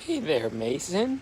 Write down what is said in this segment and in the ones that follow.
Hey there, Mason.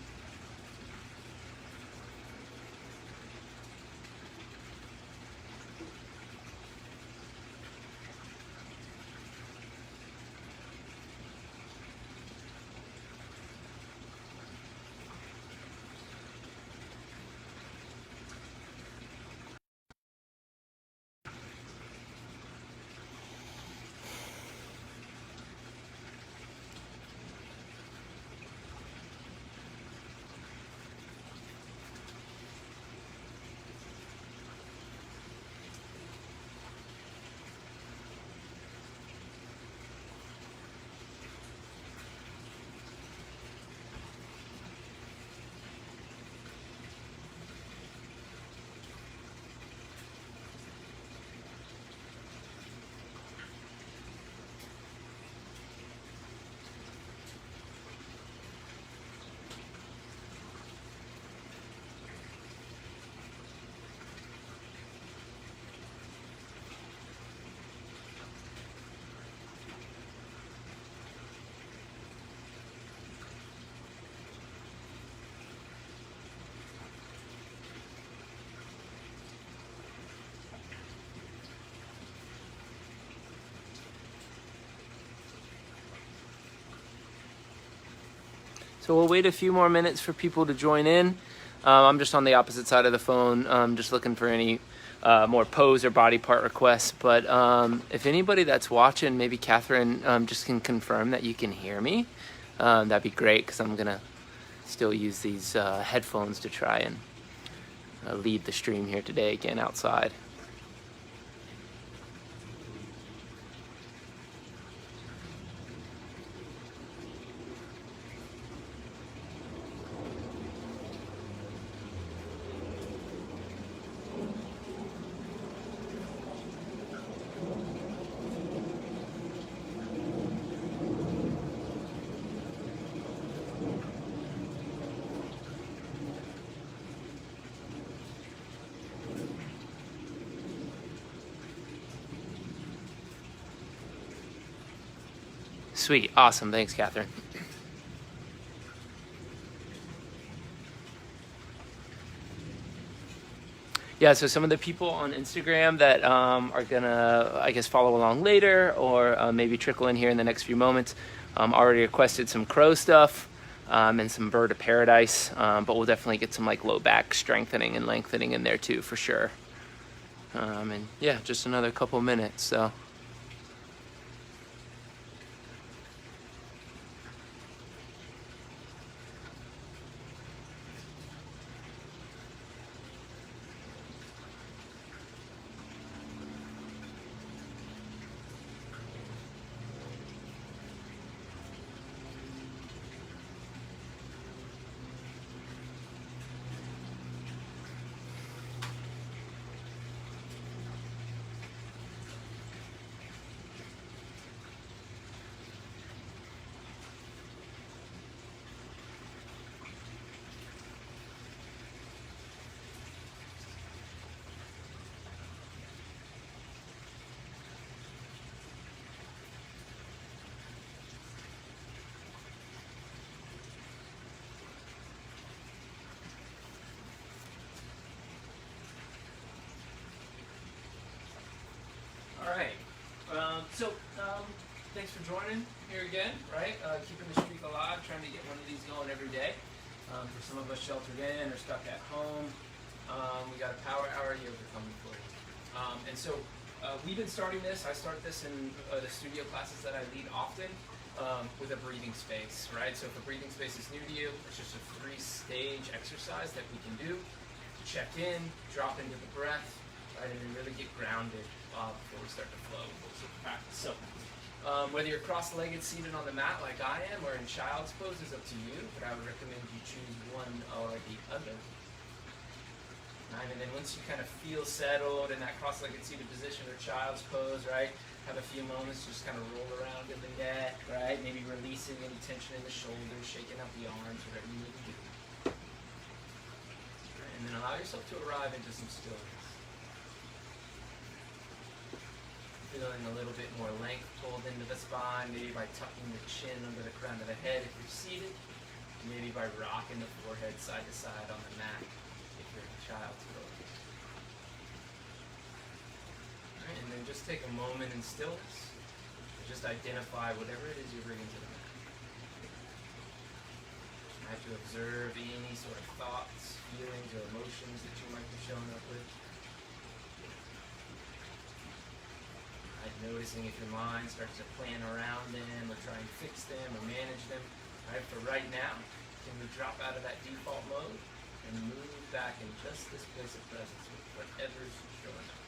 So we'll wait a few more minutes for people to join in. I'm just on the opposite side of the phone, just looking for any more pose or body part requests. But if anybody that's watching, maybe Catherine just can confirm that you can hear me. That'd be great, because I'm gonna still use these headphones to try and lead the stream here today again outside. Sweet, awesome, thanks, Catherine. Yeah, so some of the people on Instagram that are gonna, I guess, follow along later, or maybe trickle in here in the next few moments, already requested some crow stuff and some bird of paradise, but we'll definitely get some like low back strengthening and lengthening in there too, for sure. And yeah, just another couple minutes, so. All right. Thanks for joining here again, right? Keeping the streak alive, trying to get one of these going every day. For some of us sheltered in or stuck at home, we got a power hour. Yoga coming for you. We've been starting this. I start this in the studio classes that I lead often with a breathing space, right? So if a breathing space is new to you, it's just a 3-stage exercise that we can do to check in, drop into the breath, right, and then really get grounded before we start to flow with practice. So whether you're cross-legged seated on the mat like I am or in child's pose is up to you, but I would recommend you choose one or the other. Right? And then once you kind of feel settled in that cross-legged seated position or child's pose, right, have a few moments, just kind of roll around in the neck, right, maybe releasing any tension in the shoulders, shaking out the arms, whatever you need to do. Right? And then allow yourself to arrive into some stillness. Feeling a little bit more length pulled into the spine, maybe by tucking the chin under the crown of the head if you're seated. maybe by rocking the forehead side to side on the mat if you're in child's pose. Right, and then just take a moment in stillness to just identify whatever it is you're bringing to the mat. Try to observe any sort of thoughts, feelings, or emotions that you might be showing up with. Noticing if your mind starts to plan around them or try and fix them or manage them. Right, for right now, can we drop out of that default mode and move back in just this place of presence with whatever's showing up.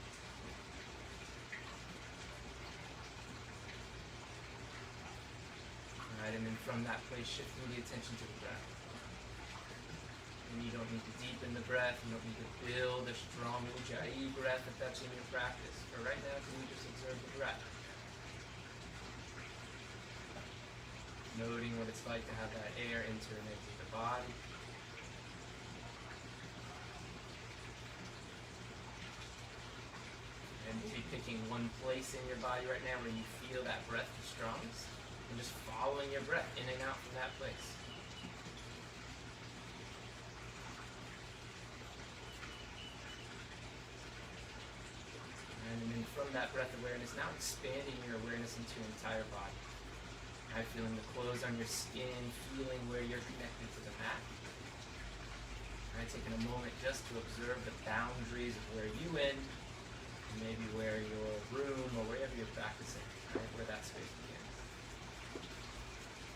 Right, and then from that place, shifting the attention to the breath. And you don't need to deepen the breath, you don't need to build a strong ujjayi breath if that's in your practice. For right now, can you just observe the breath? Noting what it's like to have that air enter and exit the body. And maybe picking one place in your body right now where you feel that breath the strongest, and just following your breath in and out from that place. And then from that breath awareness, now expanding your awareness into your entire body. Right, feeling the clothes on your skin, feeling where you're connected to the mat. Right, taking a moment just to observe the boundaries of where you end, and maybe where your room or wherever you're practicing, right, where that space begins.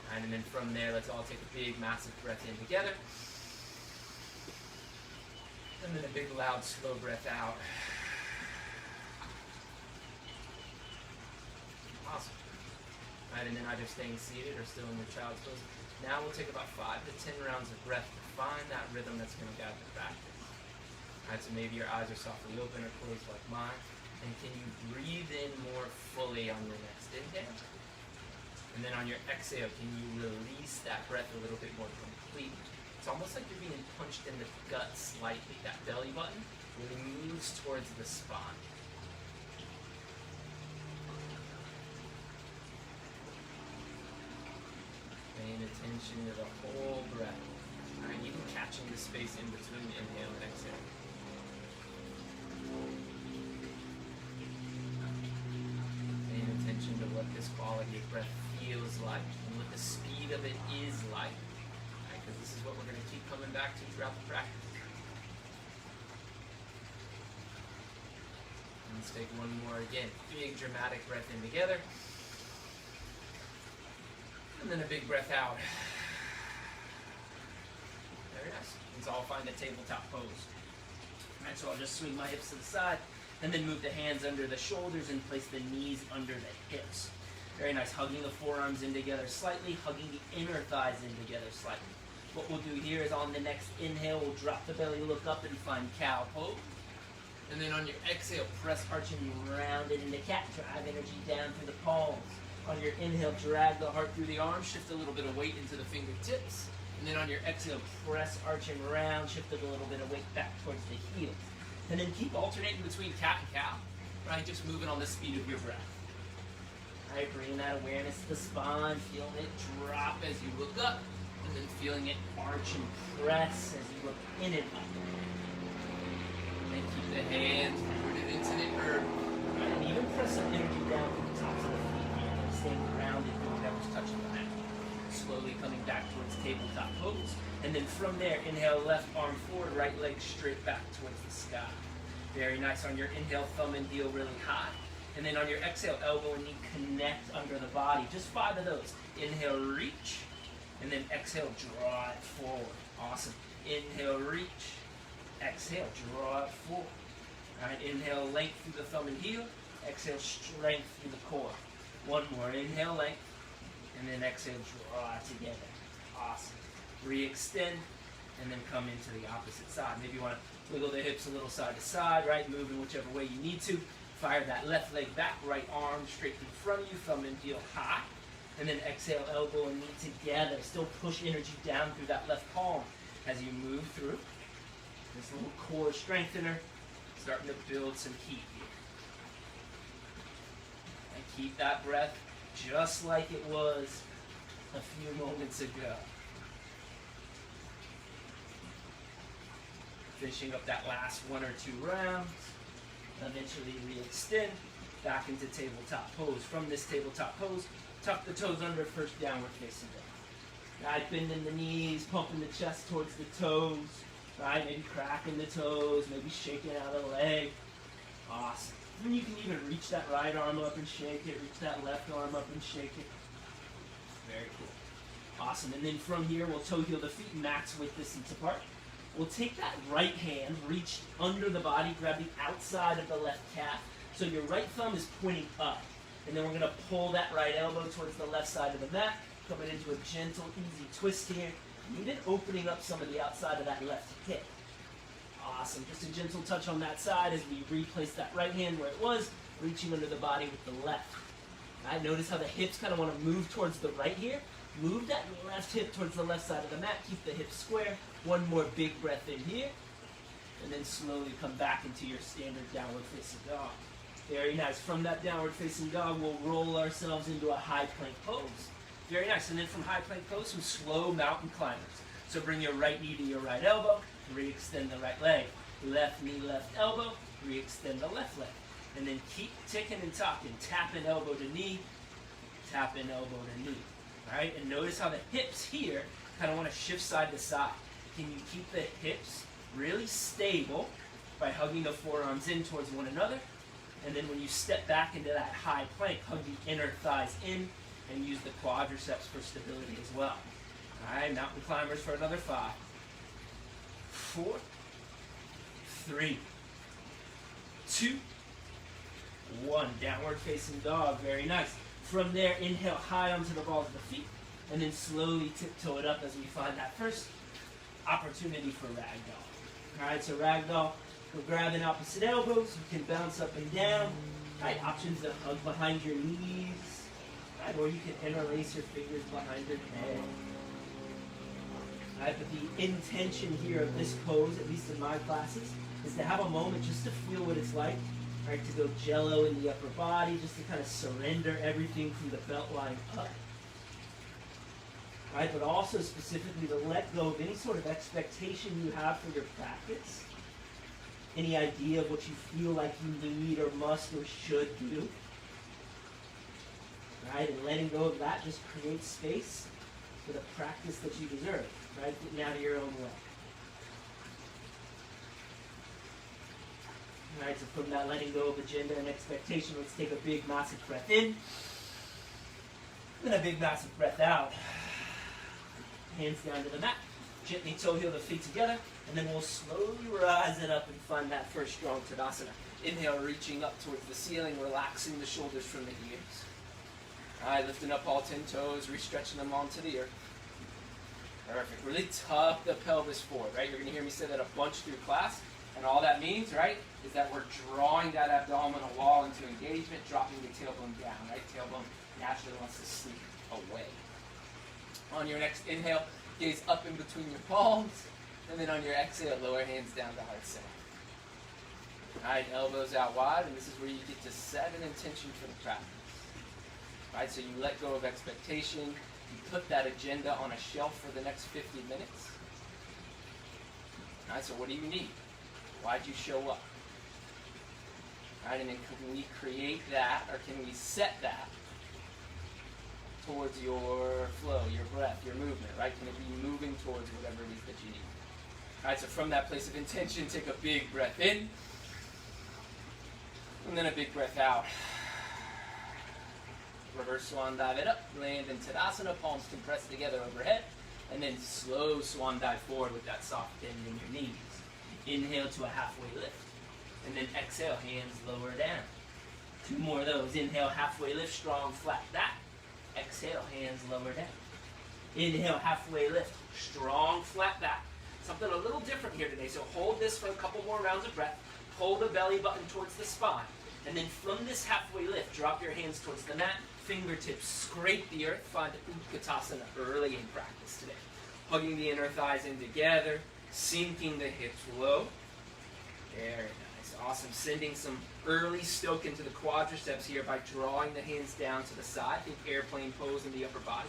Right, and then from there, let's all take a big, massive breath in together. And then a big, loud, slow breath out. Awesome. Right, and then either staying seated or still in your child's pose. Now we'll take about 5 to 10 rounds of breath to find that rhythm that's going to guide the practice. Right, so maybe your eyes are softly open or closed like mine. And can you breathe in more fully on your next inhale? And then on your exhale, can you release that breath a little bit more completely? It's almost like you're being punched in the gut slightly. That belly button really moves towards the spine. Paying attention to the whole breath. All right, even catching the space in between inhale and exhale. Paying attention to what this quality of breath feels like and what the speed of it is like. Right, because this is what we're going to keep coming back to throughout the practice. And let's take one more again. Big dramatic breath in together. And then a big breath out. Very nice. Let's all find a tabletop pose. All right, so I'll just swing my hips to the side and then move the hands under the shoulders and place the knees under the hips. Very nice. Hugging the forearms in together slightly, hugging the inner thighs in together slightly. What we'll do here is on the next inhale, we'll drop the belly, look up and find cow pose. And then on your exhale, press, arch, and round it into cat. Drive energy down through the palms. On your inhale, drag the heart through the arms, shift a little bit of weight into the fingertips. And then on your exhale, press, arch, and round, shift a little bit of weight back towards the heels. And then keep alternating between cat and cow, right? Just moving on the speed of your breath. All right, bringing that awareness to the spine, feeling it drop as you look up, and then feeling it arch and press as you look in and up. And keep the hands rooted into the earth. Right? And even press some energy down to the tops of the feet. Staying grounded through whatever's touching the mat. Slowly coming back towards tabletop pose. And then from there, inhale, left arm forward, right leg straight back towards the sky. Very nice. On your inhale, thumb and heel really high. And then on your exhale, elbow and knee connect under the body. Just 5 of those. Inhale, reach. And then exhale, draw it forward. Awesome. Inhale, reach. Exhale, draw it forward. All right, inhale, length through the thumb and heel. Exhale, strength through the core. One more. Inhale, length. And then exhale, draw together. Awesome. Re-extend. And then come into the opposite side. Maybe you want to wiggle the hips a little side to side, right? Move in whichever way you need to. Fire that left leg back, right arm straight in front of you, thumb and heel high. And then exhale, elbow and knee together. Still push energy down through that left palm as you move through. This little core strengthener, starting to build some heat here. And keep that breath just like it was a few moments ago. Finishing up that last 1 or 2 rounds. Eventually re-extend back into tabletop pose. From this tabletop pose, tuck the toes under, first downward facing dog. Right, bending the knees, pumping the chest towards the toes. Right, maybe cracking the toes, maybe shaking out a leg. Awesome. And you can even reach that right arm up and shake it, reach that left arm up and shake it. Very cool. Awesome. And then from here, we'll toe heel the feet, max width distance apart. We'll take that right hand, reach under the body, grab the outside of the left calf. So your right thumb is pointing up. And then we're going to pull that right elbow towards the left side of the mat, coming into a gentle, easy twist here. And even opening up some of the outside of that left hip. Awesome. Just a gentle touch on that side as we replace that right hand where it was, reaching under the body with the left. Right, notice how the hips kind of want to move towards the right here. Move that left hip towards the left side of the mat. Keep the hips square. One more big breath in here. And then slowly come back into your standard downward facing dog. Very nice. From that downward facing dog, we'll roll ourselves into a high plank pose. Very nice. And then from high plank pose, some slow mountain climbers. So bring your right knee to your right elbow. Re-extend the right leg. Left knee, left elbow. Re-extend the left leg. And then keep ticking and talking. Tapping elbow to knee. Tapping elbow to knee. All right? And notice how the hips here kind of want to shift side to side. Can you keep the hips really stable by hugging the forearms in towards one another? And then when you step back into that high plank, hug the inner thighs in and use the quadriceps for stability as well. All right, mountain climbers for another 5, 4, 3, 2, 1. Downward facing dog. Very nice. From there, inhale high onto the balls of the feet, and then slowly tiptoe it up as we find that first opportunity for ragdoll. All right, so ragdoll, we're grabbing opposite elbows. You can bounce up and down. All right, options to hug behind your knees, right, or you can interlace your fingers behind your head. All right, but the intention here of this pose, at least in my classes, is to have a moment just to feel what it's like, right, to go jello in the upper body, just to kind of surrender everything from the belt line up. Right, but also specifically to let go of any sort of expectation you have for your practice, any idea of what you feel like you need or must or should do. Right, and letting go of that just creates space for the practice that you deserve. Right, getting out of your own way. All right, so from that letting go of agenda and expectation, let's take a big, massive breath in. Then a big, massive breath out. Hands down to the mat. Gently toe heel the feet together. And then we'll slowly rise it up and find that first strong Tadasana. Inhale, reaching up towards the ceiling, relaxing the shoulders from the ears. All right, lifting up all 10 toes, re-stretching them onto the earth. Perfect. Really tuck the pelvis forward, right? You're going to hear me say that a bunch through class. And all that means, right, is that we're drawing that abdominal wall into engagement, dropping the tailbone down, right? Tailbone naturally wants to sleep away. On your next inhale, gaze up in between your palms. And then on your exhale, lower hands down to heart center. All right, elbows out wide, and this is where you get to set an intention for the practice. All right, so you let go of expectation. You put that agenda on a shelf for the next 50 minutes. All right, so what do you need? Why'd you show up? All right, and then can we create that, or can we set that towards your flow, your breath, your movement, right? Can it be moving towards whatever it is that you need? All right, so from that place of intention, take a big breath in, and then a big breath out. Reverse swan dive it up, land in Tadasana, palms compressed together overhead, and then slow swan dive forward with that soft bend in your knees. Inhale to a halfway lift, and then exhale, hands lower down. 2 more of those. Inhale, halfway lift, strong, flat back. Exhale, hands lower down. Inhale, halfway lift, strong, flat back. Something a little different here today, so hold this for a couple more rounds of breath. Pull the belly button towards the spine, and then from this halfway lift, drop your hands towards the mat, fingertips scrape the earth, find Utkatasana early in practice today. Hugging the inner thighs in together, sinking the hips low. Very nice. Awesome. Sending some early stoke into the quadriceps here by drawing the hands down to the side. Think airplane pose in the upper body.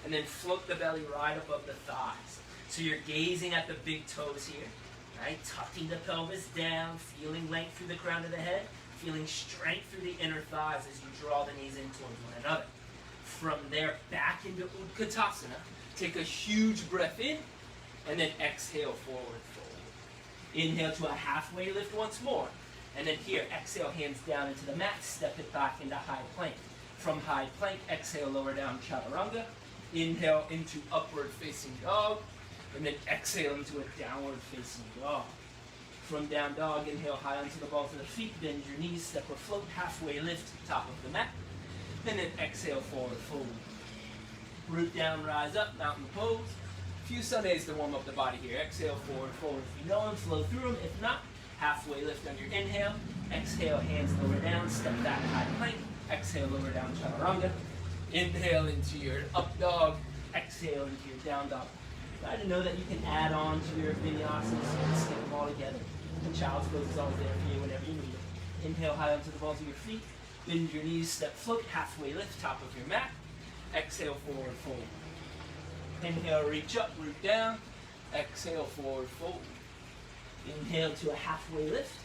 And then float the belly right above the thighs. So you're gazing at the big toes here. Right? Tucking the pelvis down, feeling length through the crown of the head, feeling strength through the inner thighs as you draw the knees in towards one another. From there, back into Utkatasana. Take a huge breath in, and then exhale, forward fold. Inhale to a halfway lift once more. And then here, exhale, hands down into the mat, step it back into high plank. From high plank, exhale, lower down, chaturanga. Inhale into upward facing dog, and then exhale into a downward facing dog. From down dog, inhale high onto the balls of the feet, bend your knees, step or float, halfway lift, top of the mat. And then exhale, forward fold. Root down, rise up, mountain pose. A few Sundays to warm up the body here. Exhale, forward fold. If you know them, flow through them. If not, halfway lift on your inhale. Exhale, hands lower down, step back, high plank. Exhale, lower down, chaturanga. Inhale into your up dog. Exhale into your down dog. Try to know that you can add on to your vinyasas and skip them all together. The child's pose is always there for you whenever you need it. Inhale high onto the balls of your feet. Bend your knees, step, float, halfway lift, top of your mat. Exhale, forward fold. Inhale, reach up, root down. Exhale, forward fold. Inhale to a halfway lift.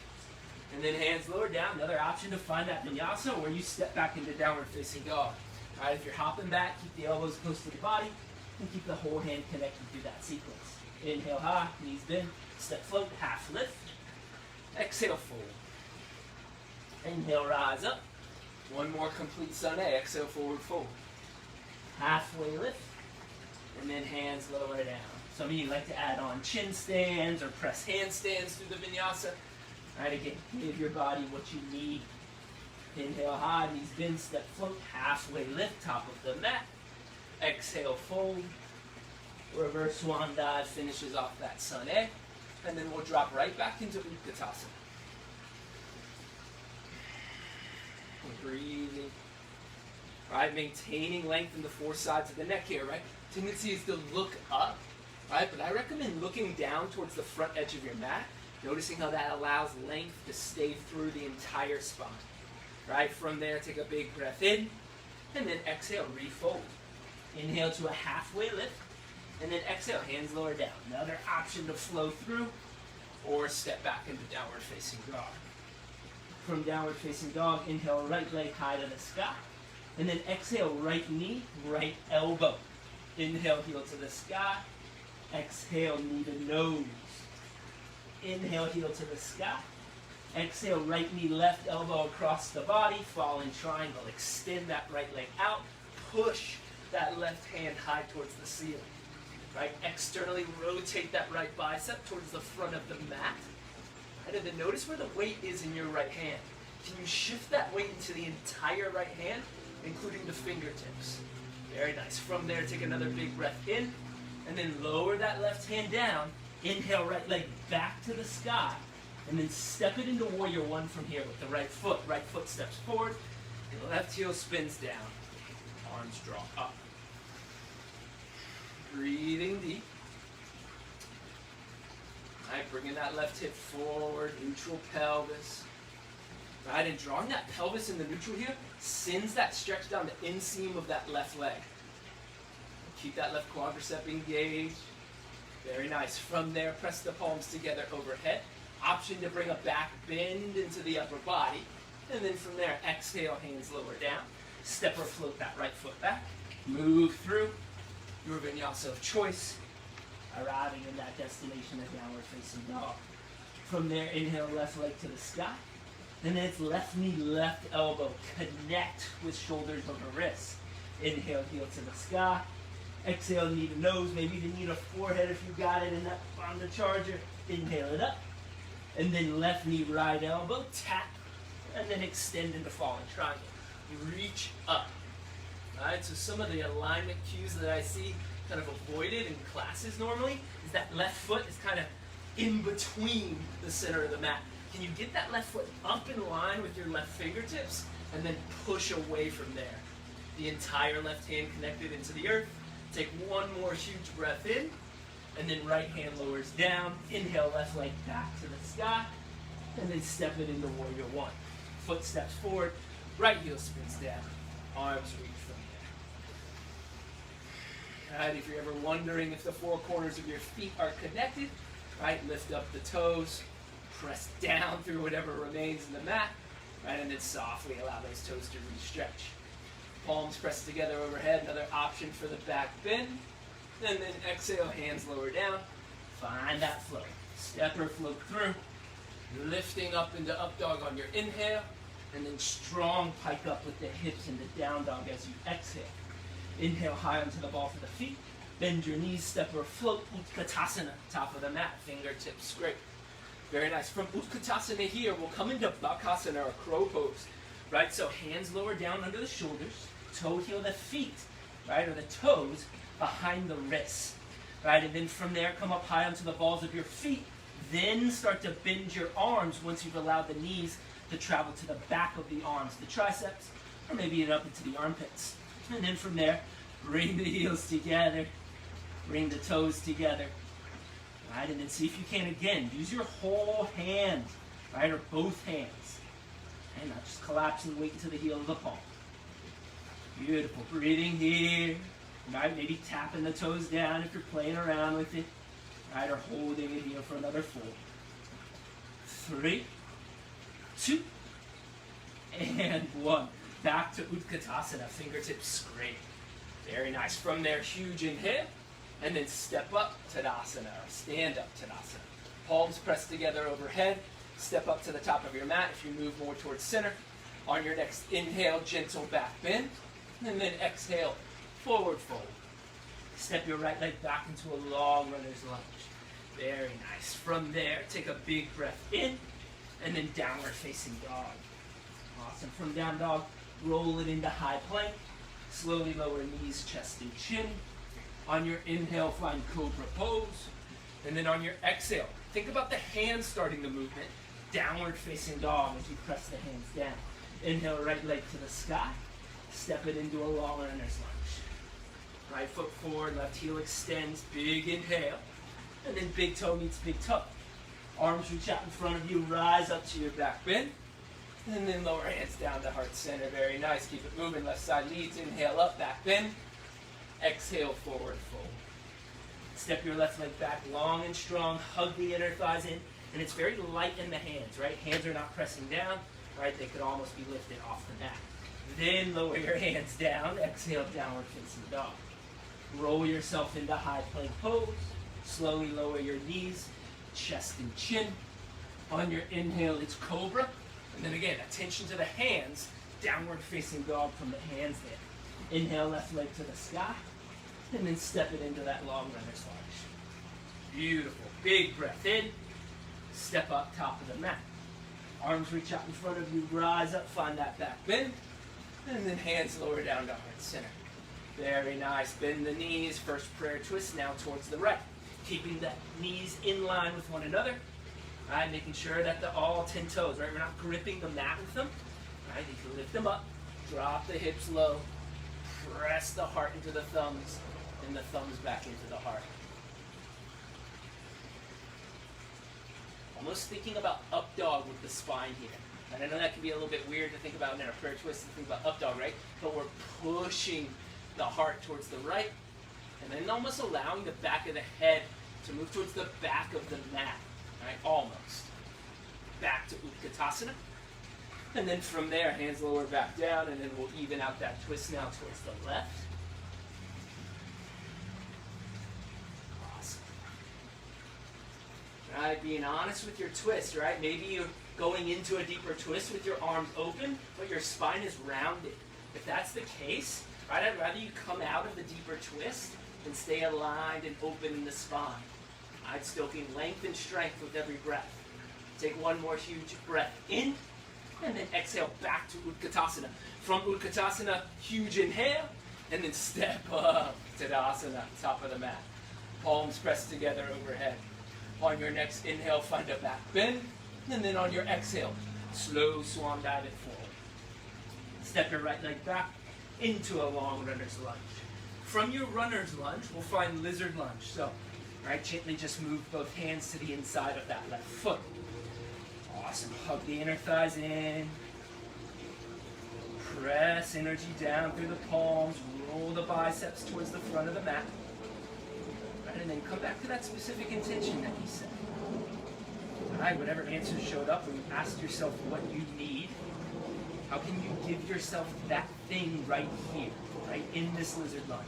And then hands lower down. Another option to find that vinyasa where you step back into downward facing dog. All right, if you're hopping back, keep the elbows close to the body and keep the whole hand connected through that sequence. Inhale high, knees bend, step float, half lift. Exhale, fold. Inhale, rise up. One more complete Sunday. Exhale, forward fold. Halfway lift. And then hands lower down. Some of you like to add on chin stands or press handstands through the vinyasa. All right, again, give your body what you need. Inhale high, knees bend, step float, halfway lift, top of the mat. Exhale, fold. Reverse swan dive finishes off that Sunday. And then we'll drop right back into Utkatasana. Breathing. Right, maintaining length in the four sides of the neck here, right? Tendency is to look up, right? But I recommend looking down towards the front edge of your mat, noticing how that allows length to stay through the entire spine. Right, from there, take a big breath in, and then exhale, refold. Inhale to a halfway lift, and then exhale, hands lower down. Another option to flow through, or step back into downward facing dog. From downward facing dog, inhale, right leg high to the sky. And then exhale, right knee, right elbow. Inhale, heel to the sky. Exhale, knee to nose. Inhale, heel to the sky. Exhale, right knee, left elbow across the body. Fall in triangle. Extend that right leg out. Push that left hand high towards the ceiling. Right? Externally rotate that right bicep towards the front of the mat. And then notice where the weight is in your right hand. Can you shift that weight into the entire right hand, including the fingertips? Very nice. From there, take another big breath in, and then lower that left hand down. Inhale, right leg back to the sky, and then step it into warrior one from here with the right foot. Right foot steps forward, the left heel spins down. Arms draw up. Breathing deep. Right, bringing that left hip forward, neutral pelvis. Right, and drawing that pelvis in the neutral here sends that stretch down the inseam of that left leg. Keep that left quadricep engaged. Very nice. From there, press the palms together overhead. Option to bring a back bend into the upper body. And then from there, exhale, hands lower down. Step or float that right foot back. Move through your vinyasa of choice, arriving in that destination of downward facing dog. From there, inhale, left leg to the sky. And then it's left knee, left elbow. Connect with shoulders over wrists. Inhale, heel to the sky. Exhale, knee to nose. Maybe the knee to forehead if you got it in that on the charger. Inhale it up. And then left knee, right elbow. Tap. And then extend into falling triangle. You reach up. Alright, so some of the alignment cues that I see kind of avoided in classes normally is that left foot is kind of in between the center of the mat. Can you get that left foot up in line with your left fingertips and then push away from there? The entire left hand connected into the earth. Take one more huge breath in, and then right hand lowers down. Inhale, left leg back to the sky, and then step it into warrior one. Foot steps forward, right heel spins down, arms reach from there. All right, if you're ever wondering if the four corners of your feet are connected, right? Lift up the toes, press down through whatever remains in the mat, right? And then softly allow those toes to re-stretch. Palms pressed together overhead, another option for the back bend. And then exhale, hands lower down. Find that flow. Step or float through. Lifting up into up dog on your inhale. And then strong pike up with the hips into down dog as you exhale. Inhale high onto the balls of the feet. Bend your knees, step or float. Utkatasana, top of the mat, fingertips scrape. Very nice. From Utkatasana here, we'll come into Bakasana or crow pose. Right, so hands lower down under the shoulders. Toe heel the feet, right, or the toes behind the wrists. Right, and then from there, come up high onto the balls of your feet. Then start to bend your arms once you've allowed the knees to travel to the back of the arms, the triceps, or maybe even up into the armpits. And then from there, bring the heels together, bring the toes together, right? And then see if you can, again, use your whole hand, right, or both hands. And not just collapse and wait until the heel of the palm. Beautiful. Breathing here, right? Maybe tapping the toes down if you're playing around with it, right? Or holding it here for another 4, 3, 2, and 1. Back to Utkatasana, fingertips scrape. Very nice. From there, huge inhale, and then step up, Tadasana, or stand up, Tadasana. Palms pressed together overhead. Step up to the top of your mat if you move more towards center. On your next inhale, gentle back bend, and then exhale, forward fold. Step your right leg back into a long runner's lunge. Very nice. From there, take a big breath in, and then downward facing dog. Awesome. From down dog, roll it into high plank. Slowly lower knees, chest, and chin. On your inhale, find cobra pose. And then on your exhale, think about the hands starting the movement. Downward facing dog as you press the hands down. Inhale, right leg to the sky. Step it into a long runner's lunge. Right foot forward, left heel extends. Big inhale. And then big toe meets big toe. Arms reach out in front of you. Rise up to your back bend. And then lower hands down to heart center. Very nice. Keep it moving. Left side leads. Inhale up, back bend. Exhale, forward fold. Step your left leg back long and strong. Hug the inner thighs in. And it's very light in the hands, right? Hands are not pressing down, right? They could almost be lifted off the mat. Then lower your hands down. Exhale, downward facing dog. Roll yourself into high plank pose. Slowly lower your knees, chest and chin. On your inhale, it's cobra. And then again, attention to the hands. Downward facing dog from the hands there. Inhale, left leg to the sky. And then step it into that long runner's lunge. Beautiful. Big breath in. Step up top of the mat. Arms reach out in front of you. Rise up. Find that back bend. And then hands lower down to heart center. Very nice. Bend the knees. First prayer twist now towards the right. Keeping the knees in line with one another. Right, making sure that all 10 toes, right? We're not gripping the mat with them. Right, you can lift them up. Drop the hips low. Press the heart into the thumbs. And the thumbs back into the heart. Almost thinking about up dog with the spine here. And I know that can be a little bit weird to think about in a prayer twist to think about up dog, right? But we're pushing the heart towards the right. And then almost allowing the back of the head to move towards the back of the mat. Right? Almost. Back to Utkatasana. And then from there, hands lower back down. And then we'll even out that twist now towards the left. Right, being honest with your twist, right? Maybe you're going into a deeper twist with your arms open, but your spine is rounded. If that's the case, right, I'd rather you come out of the deeper twist and stay aligned and open in the spine. I'd still gain length and strength with every breath. Take one more huge breath in, and then exhale back to Utkatasana. From Utkatasana, huge inhale, and then step up to Tadasana, top of the mat. Palms pressed together overhead. On your next inhale, find a back bend. And then on your exhale, slow swan dive it forward. Step your right leg back into a long runner's lunge. From your runner's lunge, we'll find lizard lunge. So, right, gently just move both hands to the inside of that left foot. Awesome. Hug the inner thighs in. Press energy down through the palms. Roll the biceps towards the front of the mat. And then come back to that specific intention that you set. All right, whatever answers showed up when you asked yourself what you need, how can you give yourself that thing right here, right in this lizard lunge?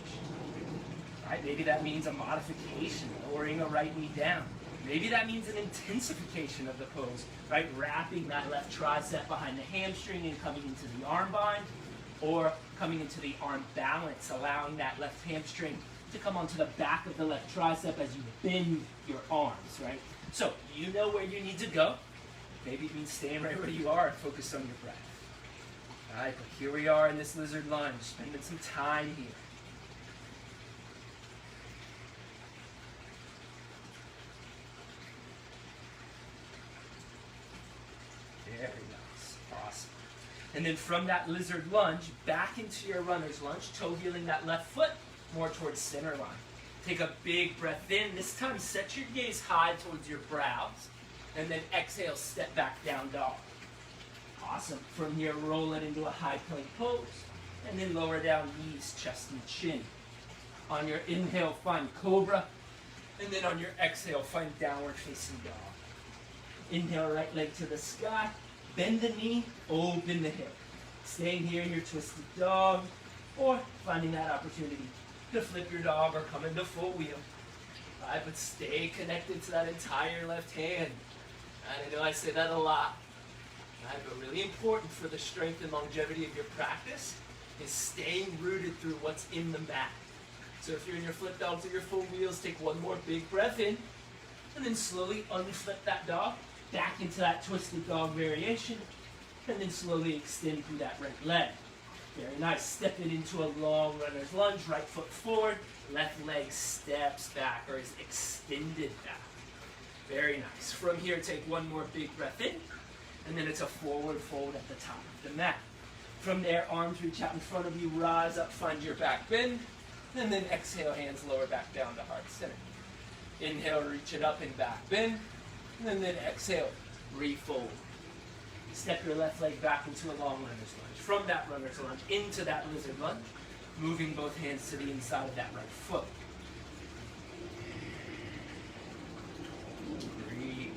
Right? Maybe that means a modification, lowering a right knee down. Maybe that means an intensification of the pose, right? Wrapping that left tricep behind the hamstring and coming into the arm bind, or coming into the arm balance, allowing that left hamstring to come onto the back of the left tricep as you bend your arms, right? So you know where you need to go. Maybe it means staying right where you are and focus on your breath. All right, but here we are in this lizard lunge, spending some time here. Very nice, awesome. And then from that lizard lunge, back into your runner's lunge, toe heeling that left foot more towards center line. Take a big breath in. This time, set your gaze high towards your brows. And then exhale, step back down dog. Awesome. From here, roll it into a high plank pose. And then lower down knees, chest, and chin. On your inhale, find cobra. And then on your exhale, find downward facing dog. Inhale, right leg to the sky. Bend the knee, open the hip. Staying here in your twisted dog. Or finding that opportunity to flip your dog or come into full wheel. All right, but stay connected to that entire left hand. I know I say that a lot. All right, but really important for the strength and longevity of your practice is staying rooted through what's in the mat. So if you're in your flip dogs or your full wheels, take one more big breath in, and then slowly unflip that dog back into that twisted dog variation, and then slowly extend through that right leg. Very nice. Stepping into a long runner's lunge, right foot forward, left leg steps back or is extended back. Very nice. From here, take one more big breath in, and then it's a forward fold at the top of the mat. From there, arms reach out in front of you, rise up, find your back bend, and then exhale, hands lower back down to heart center. Inhale, reach it up and back bend, and then exhale, refold. Step your left leg back into a long runner's lunge. From that runner's lunge into that lizard lunge, moving both hands to the inside of that right foot. Breathe.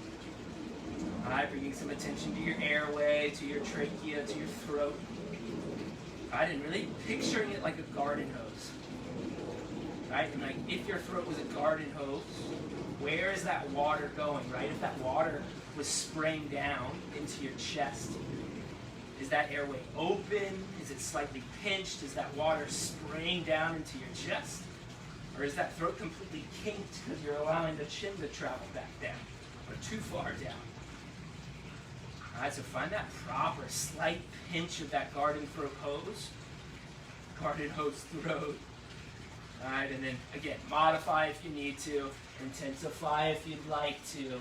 All right, bringing some attention to your airway, to your trachea, to your throat. All right, and really picturing it like a garden hose. Right, and like if your throat was a garden hose, where is that water going, right? If that water was spraying down into your chest, is that airway open? Is it slightly pinched? Is that water spraying down into your chest? Or is that throat completely kinked because you're allowing the chin to travel back down or too far down? All right, so find that proper slight pinch of that garden hose throat. All right, and then again, modify if you need to, intensify if you'd like to,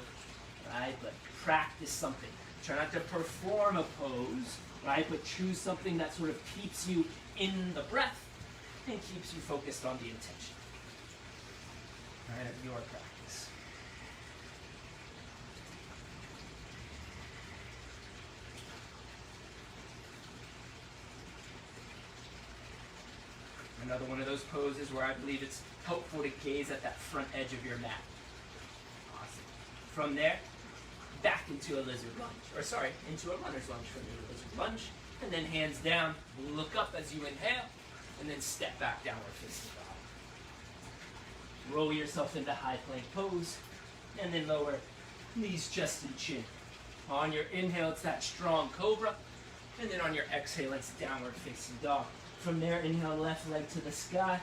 right? But practice something. Try not to perform a pose, right? But choose something that sort of keeps you in the breath and keeps you focused on the intention. All right, your practice. Another one of those poses where I believe it's helpful to gaze at that front edge of your mat. Awesome. From there, back into a lizard lunge. Into a runner's lunge from your lizard lunge. And then hands down, look up as you inhale, and then step back downward facing dog. Roll yourself into high plank pose, and then lower knees, chest, and chin. On your inhale, it's that strong cobra, and then on your exhale, it's downward facing dog. From there, inhale, left leg to the sky.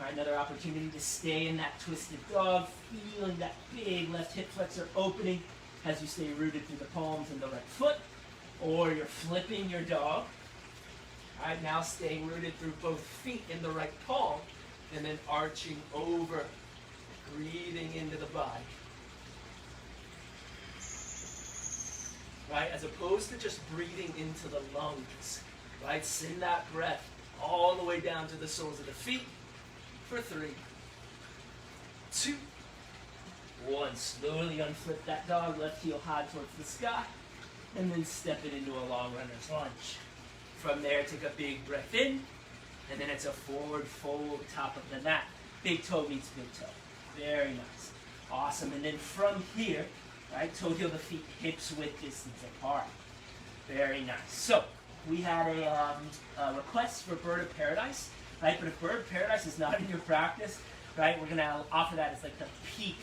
All right, another opportunity to stay in that twisted dog, feeling that big left hip flexor opening as you stay rooted through the palms and the right foot, or you're flipping your dog. All right, now staying rooted through both feet in the right palm, and then arching over, breathing into the body. Right, as opposed to just breathing into the lungs, right? Send that breath all the way down to the soles of the feet for 3, 2, 1. Slowly unflip that dog, left heel high towards the sky, and then step it into a long runner's lunge. From there, take a big breath in, and then it's a forward fold top of the mat. Big toe meets big toe. Very nice. Awesome. And then from here, right? Toe heel the feet hips width distance apart. Very nice. So we had a request for Bird of Paradise, right? But if Bird of Paradise is not in your practice, right, we're gonna offer that as like the peak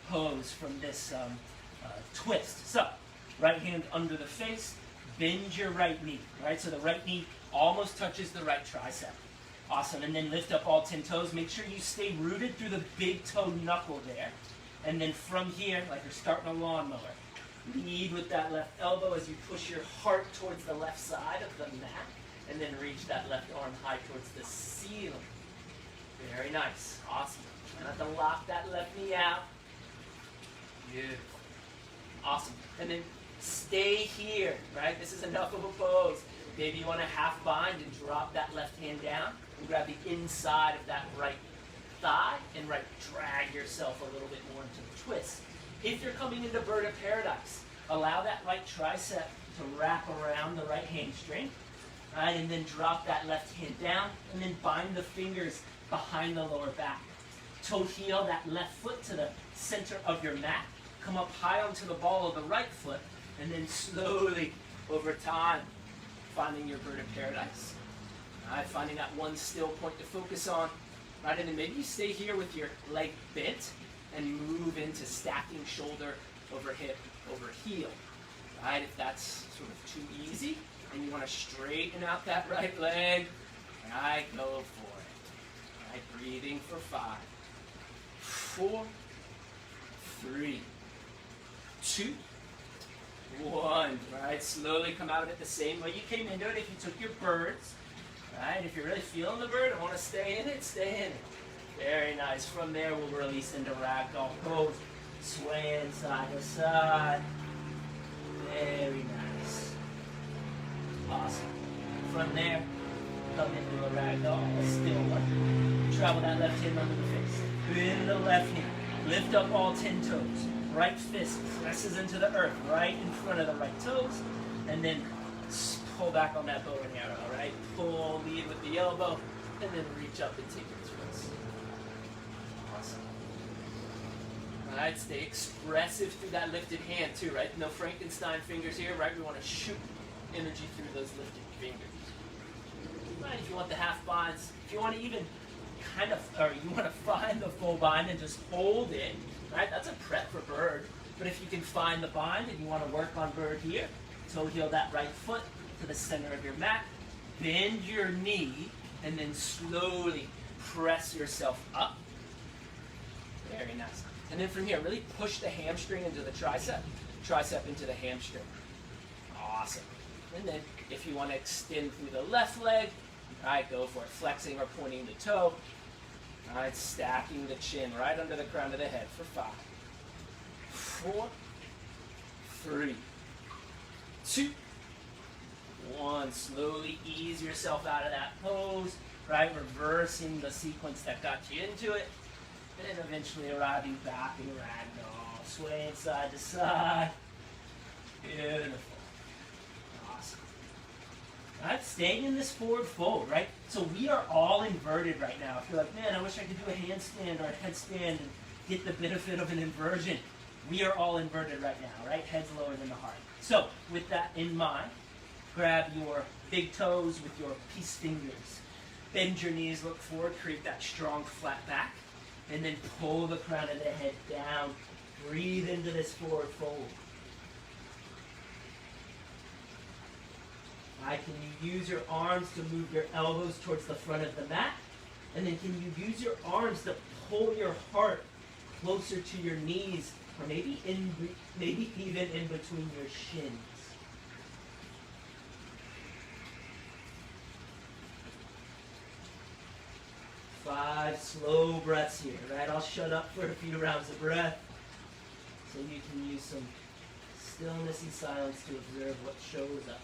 pose from this twist. So right hand under the face, bend your right knee, right? So the right knee almost touches the right tricep. Awesome. And then lift up all 10 toes. Make sure you stay rooted through the big toe knuckle there. And then from here, like you're starting a lawnmower, lead with that left elbow as you push your heart towards the left side of the mat. And then reach that left arm high towards the ceiling. Very nice. Awesome. Try not to lock that left knee out. Beautiful. Awesome. And then stay here, right? This is enough of a pose. Maybe you want to half bind and drop that left hand down and grab the inside of that right thigh and drag yourself a little bit more into the twist. If you're coming into Bird of Paradise, allow that right tricep to wrap around the right hamstring, right? And then drop that left hand down and then bind the fingers behind the lower back. Toe heel that left foot to the center of your mat. Come up high onto the ball of the right foot and then slowly over time finding your Bird of Paradise. All right, finding that one still point to focus on. Right, and then maybe you stay here with your leg bent and move into stacking shoulder over hip over heel. Right, if that's sort of too easy and you want to straighten out that right leg, right, go for it. Right, breathing for 5, 4, 3, 2, 1. Right, slowly come out of it the same way you came into it if you took your birds. Right, if you're really feeling the bird and want to stay in it, stay in it. Very nice. From there, we'll release into ragdoll pose. Swaying side to side. Very nice. Awesome. From there, come into a ragdoll, a still one. Travel that left hand under the face. Bend the left hand. Lift up all 10 toes. Right fist presses into the earth, right in front of the right toes. And then pull back on that bow and arrow, right? Pull, lead with the elbow, and then reach up and take your twist. Awesome. All right, stay expressive through that lifted hand too, right? No Frankenstein fingers here, right? We want to shoot energy through those lifted fingers. Right, if you want the half binds, if you want to even or you want to find the full bind and just hold it, right? That's a prep for bird. But if you can find the bind and you want to work on bird here, toe heel that right foot to the center of your mat, bend your knee, and then slowly press yourself up. Very nice. And then from here, really push the hamstring into the tricep into the hamstring. Awesome. And then if you want to extend through the left leg, all right, go for it. Flexing or pointing the toe. All right, stacking the chin right under the crown of the head for 5, 4, 3, 2, 1. Slowly ease yourself out of that pose, right? Reversing the sequence that got you into it. And then eventually arriving back in ragdoll. Swaying side to side. Beautiful. Awesome. All right, staying in this forward fold, right? So we are all inverted right now. If you're like, man, I wish I could do a handstand or a headstand and get the benefit of an inversion. We are all inverted right now, right? Head's lower than the heart. So with that in mind, grab your big toes with your peace fingers. Bend your knees, look forward, create that strong flat back. And then pull the crown of the head down. Breathe into this forward fold. All right, can you use your arms to move your elbows towards the front of the mat? And then can you use your arms to pull your heart closer to your knees, or maybe even in between your shins? Five slow breaths here, right? I'll shut up for a few rounds of breath so you can use some stillness and silence to observe what shows up.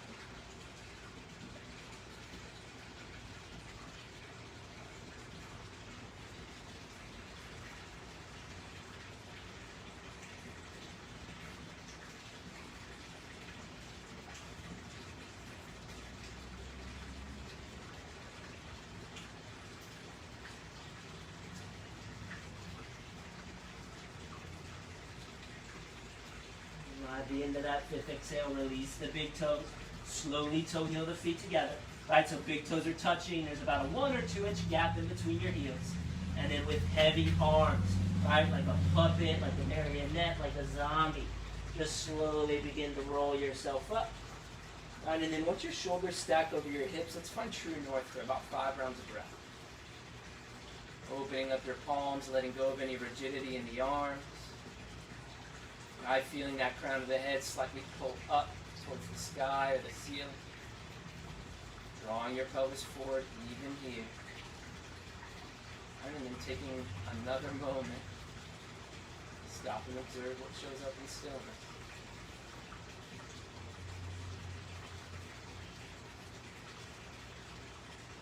Slowly into that fifth exhale, release the big toes. Slowly toe heel the feet together. Right, so big toes are touching. There's about a 1 or 2 inch gap in between your heels. And then with heavy arms, right, like a puppet, like a marionette, like a zombie, just slowly begin to roll yourself up. Right, and then once your shoulders stack over your hips, let's find true north for about 5 rounds of breath. Opening up your palms, letting go of any rigidity in the arms. Right, feeling that crown of the head slightly pull up towards the sky or the ceiling. Drawing your pelvis forward, even here. And then taking another moment. Stop and observe what shows up in stillness.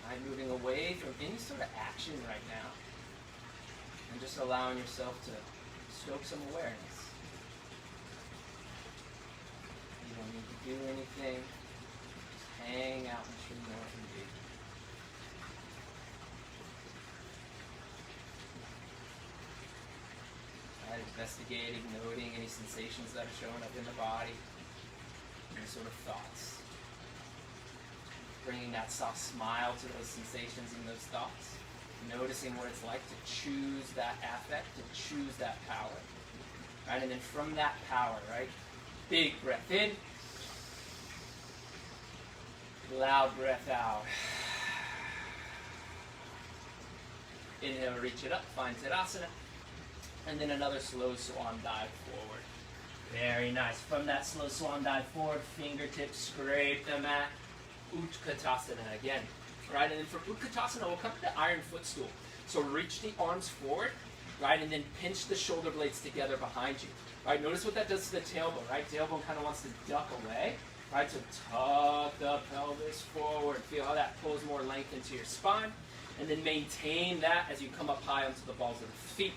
I'm moving away from any sort of action right now. And just allowing yourself to stoke some awareness. You don't need to do anything. Just hang out in true north and be. Investigating, noting any sensations that are showing up in the body, any sort of thoughts. Bringing that soft smile to those sensations and those thoughts. Noticing what it's like to choose that affect, to choose that power. Right, and then from that power, right, big breath in, loud breath out. Inhale, reach it up, find Tadasana. And then another slow swan dive forward. Very nice. From that slow swan dive forward, fingertips scrape the mat. Utkatasana again. Right, and then from Utkatasana, we'll come to the iron footstool. So reach the arms forward, right, and then pinch the shoulder blades together behind you. Right, notice what that does to the tailbone, right? Tailbone kind of wants to duck away. Right, so tuck the pelvis forward. Feel how that pulls more length into your spine. And then maintain that as you come up high onto the balls of the feet.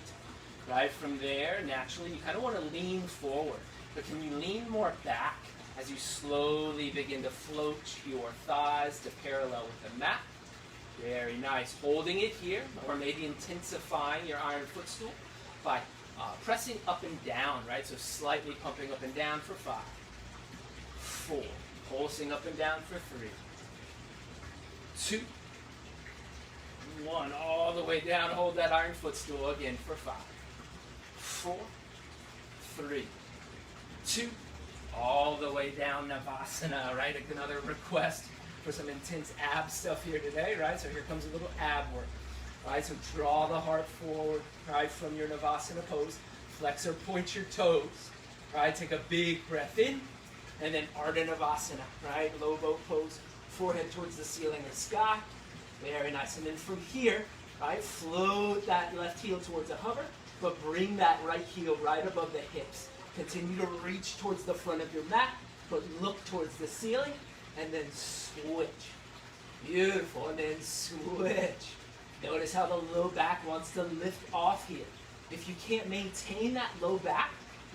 Right, from there, naturally, you kind of want to lean forward. But can you lean more back as you slowly begin to float your thighs to parallel with the mat? Very nice. Holding it here, or maybe intensifying your iron footstool by pressing up and down, right? So slightly pumping up and down for 5, 4, pulsing up and down for 3, 2, 1. All the way down. Hold that iron footstool again for 5, 4, 3, 2, all the way down, Navasana, right? Another request for some intense ab stuff here today, right? So here comes a little ab work, right? So draw the heart forward, right, from your Navasana pose. Flex or point your toes, right? Take a big breath in, and then Ardha Navasana, right? Low boat pose, forehead towards the ceiling or sky. Very nice. And then from here, right, float that left heel towards a hover, but bring that right heel right above the hips. Continue to reach towards the front of your mat, but look towards the ceiling, and then switch. Beautiful, and then switch. Notice how the low back wants to lift off here. If you can't maintain that low back,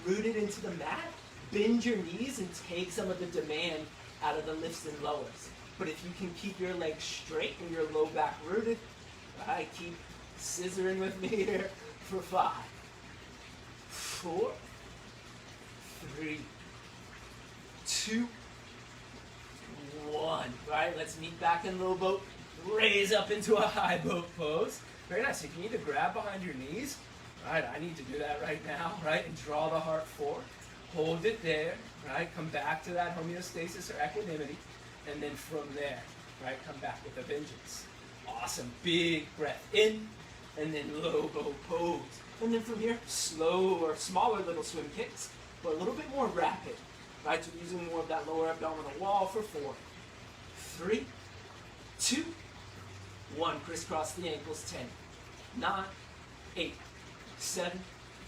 rooted into the mat, bend your knees and take some of the demand out of the lifts and lowers. But if you can keep your legs straight and your low back rooted, right, keep scissoring with me here for 5, 4, 3, 2, 1. Right, let's meet back in low boat. Raise up into a high boat pose. Very nice. If you need to grab behind your knees, right, I need to do that right now, right, and draw the heart forward. Hold it there, right, come back to that homeostasis or equanimity, and then from there, right, come back with a vengeance. Awesome. Big breath in, and then low boat pose. And then from here, slow or smaller little swim kicks, but a little bit more rapid, right? So using more of that lower abdominal wall for 4, 3, 2, 1. Crisscross the ankles. 10, 9, 8, 7,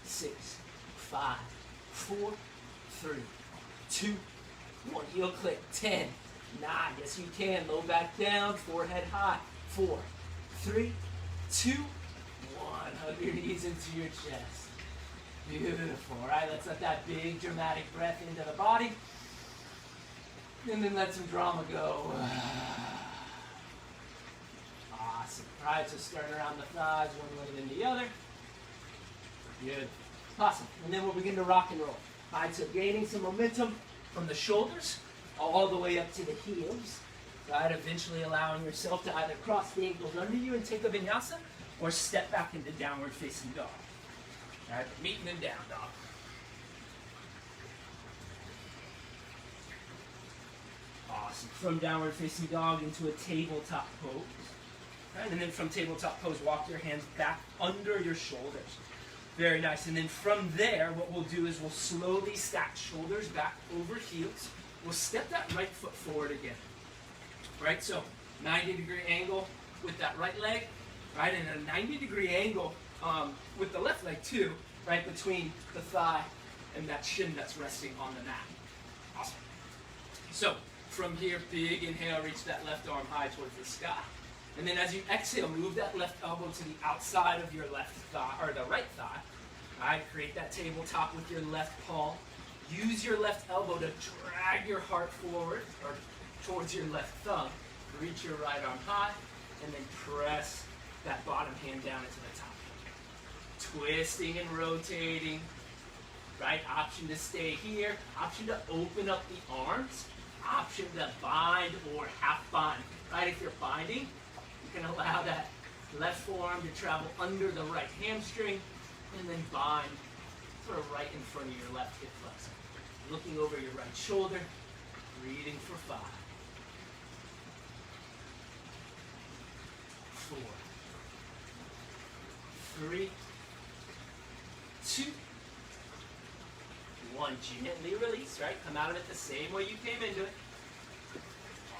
6, 5, 4, 3, 2, 1. Heel click. 10, 9. Yes, you can. Low back down. Forehead high. 4, 3, 2, 1. Hug your knees into your chest. Beautiful. All right, let's let that big dramatic breath into the body. And then let some drama go. Awesome. All right, so starting around the thighs, one way then the other. Good. Awesome. And then we'll begin to rock and roll. All right, so gaining some momentum from the shoulders all the way up to the heels. Right, eventually allowing yourself to either cross the ankles under you and take a vinyasa, or step back into downward facing dog. All right, meeting and down dog. Awesome. From downward facing dog into a tabletop pose. Right, and then from tabletop pose, walk your hands back under your shoulders. Very nice. And then from there, what we'll do is we'll slowly stack shoulders back over heels. We'll step that right foot forward again. Right, so 90-degree angle with that right leg, right, and a 90-degree angle with the left leg too, right, between the thigh and that shin that's resting on the mat. Awesome. So from here, big inhale, reach that left arm high towards the sky. And then as you exhale, move that left elbow to the outside of your left thigh, or the right thigh. All right, create that tabletop with your left palm. Use your left elbow to drag your heart forward, or towards your left thumb. Reach your right arm high, and then press that bottom hand down into the top. Twisting and rotating. Right, option to stay here. Option to open up the arms. Option to bind or half bind. Right, if you're binding, you can allow that left forearm to travel under the right hamstring, and then bind sort of right in front of your left hip flexor. Looking over your right shoulder, breathing for 5. 4, 3, 2, 1. Gently release, right? Come out of it the same way you came into it.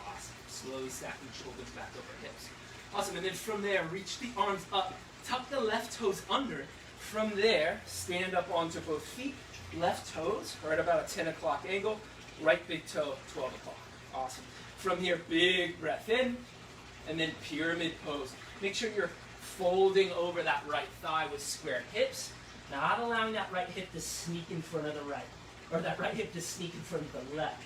Awesome. Slowly stacking shoulders back over hips. Awesome. And then from there, reach the arms up. Tuck the left toes under. From there, stand up onto both feet. Left toes are at about a 10 o'clock angle. Right big toe, 12 o'clock. Awesome. From here, big breath in. And then pyramid pose. Make sure you're folding over that right thigh with square hips. Not allowing that right hip to sneak in front of the right. Or that right hip to sneak in front of the left.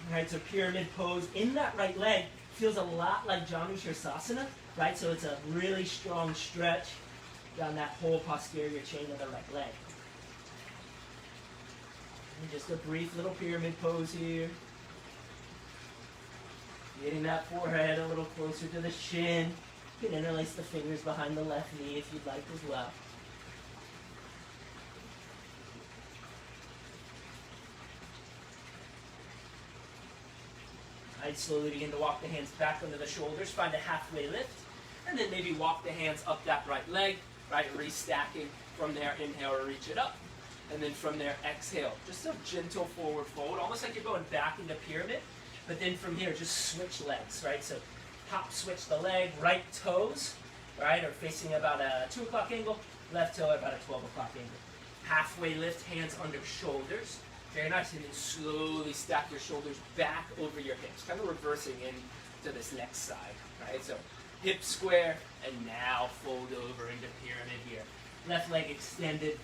Alright, so pyramid pose. In that right leg, feels a lot like Janu Shirsasana. Right, so it's a really strong stretch down that whole posterior chain of the right leg. And just a brief little pyramid pose here. Getting that forehead a little closer to the shin. You can interlace the fingers behind the left knee if you'd like as well. I'd slowly begin to walk the hands back under the shoulders, find a halfway lift, and then maybe walk the hands up that right leg, right, restacking. From there, inhale or reach it up. And then from there, exhale. Just a gentle forward fold, almost like you're going back into pyramid. But then from here, just switch legs, right? So top switch the leg, right toes, right, are facing about a 2 o'clock angle, left toe at about a 12 o'clock angle. Halfway lift, hands under shoulders. Very nice, and then slowly stack your shoulders back over your hips, kind of reversing into this next side, right? So hip square, and now fold over into pyramid here. Left leg extended.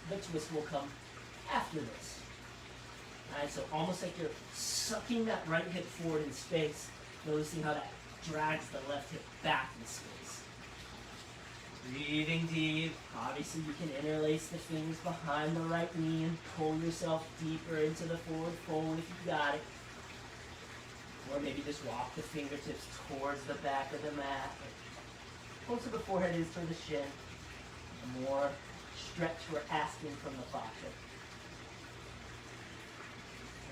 The twist will come after this. Alright, so almost like you're sucking that right hip forward in space, noticing how that drags the left hip back in space. Breathing deep. Obviously you can interlace the fingers behind the right knee and pull yourself deeper into the forward fold if you got it. Or maybe just walk the fingertips towards the back of the mat. Closer the forehead is to the shin. The more stretch we're asking from the posture.